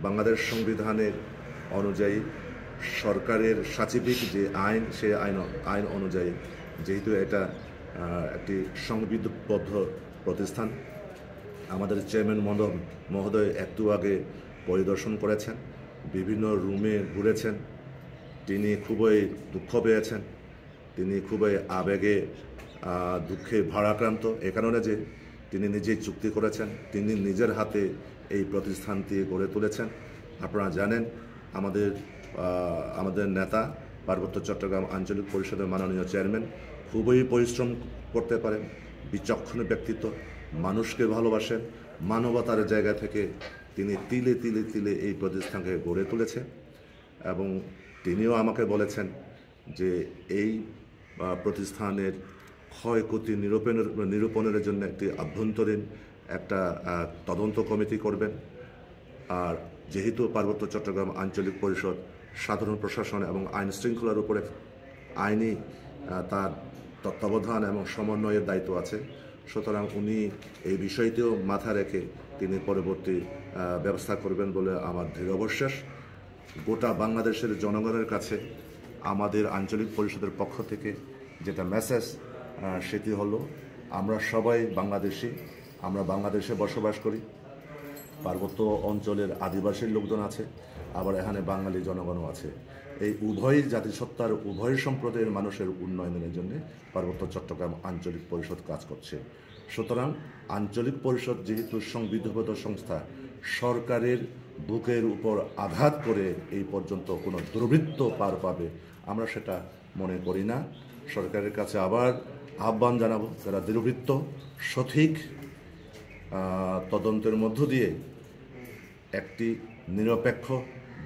বাংলাদেশ সংবিধানের অনুযায়ী সরকারের সাচিবিক যে আইন সেই আইন অনুযায়ী যেহেতু এটা একটি সংবিধিবদ্ধ প্রতিষ্ঠান, আমাদের চেয়ারম্যান মহোদয় একটু আগে পরিদর্শন করেছেন, বিভিন্ন রুমে ঘুরেছেন। তিনি খুবই দুঃখ পেয়েছেন, তিনি খুবই আবেগে দুঃখে ভারাক্রান্ত। এ কারণে যে তিনি নিজেই চুক্তি করেছেন, তিনি নিজের হাতে এই প্রতিষ্ঠানটি গড়ে তুলেছেন। আপনারা জানেন আমাদের নেতা পার্বত্য চট্টগ্রাম আঞ্চলিক পরিষদের মাননীয় চেয়ারম্যান খুবই পরিশ্রম করতে পারেন, বিচক্ষণ ব্যক্তিত্ব, মানুষকে ভালোবাসেন, মানবতার জায়গা থেকে তিনি তিলে তিলে তিলে এই প্রতিষ্ঠানকে গড়ে তুলেছেন। এবং তিনিও আমাকে বলেছেন যে এই প্রতিষ্ঠানের ক্ষয়ক্ষতি নিরূপণের জন্য একটি আভ্যন্তরীণ একটা তদন্ত কমিটি করবেন। আর যেহেতু পার্বত্য চট্টগ্রাম আঞ্চলিক পরিষদ সাধারণ প্রশাসন এবং আইন শৃঙ্খলার উপরে আইনি তার তত্ত্বাবধান এবং সমন্বয়ের দায়িত্ব আছে, সুতরাং উনি এই বিষয়টিও মাথা রেখে তিনি পরবর্তী ব্যবস্থা করবেন বলে আমার দৃঢ় বিশ্বাস। গোটা বাংলাদেশের জনগণের কাছে আমাদের আঞ্চলিক পরিষদের পক্ষ থেকে যেটা মেসেজ, সেটি হলো আমরা সবাই বাংলাদেশি, আমরা বাংলাদেশে বসবাস করি। পার্বত্য অঞ্চলের আদিবাসী লোকজন আছে, আবার এখানে বাঙালি জনগণও আছে। এই উভয় জাতিসত্তার উভয় সম্প্রদায়ের মানুষের উন্নয়নের জন্য পার্বত্য চট্টগ্রাম আঞ্চলিক পরিষদ কাজ করছে। সুতরাং আঞ্চলিক পরিষদ যেহেতু সংবিধিবদ্ধ সংস্থা, সরকারের বুকের উপর আঘাত করে এই পর্যন্ত কোনো দুর্বৃত্ত পার পাবে আমরা সেটা মনে করি না। সরকারের কাছে আবার আহ্বান জানাবো, যারা দুর্বৃত্ত সঠিক তদন্তের মধ্য দিয়ে একটি নিরপেক্ষ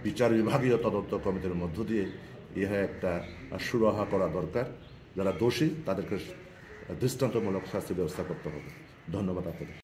বিচার বিভাগীয় তদন্ত কমিটির মধ্য দিয়ে ইহা একটা সুরাহা করা দরকার। যারা দোষী তাদেরকে দৃষ্টান্তমূলক শাস্তি ব্যবস্থা করতে হবে। ধন্যবাদ আপনাদের।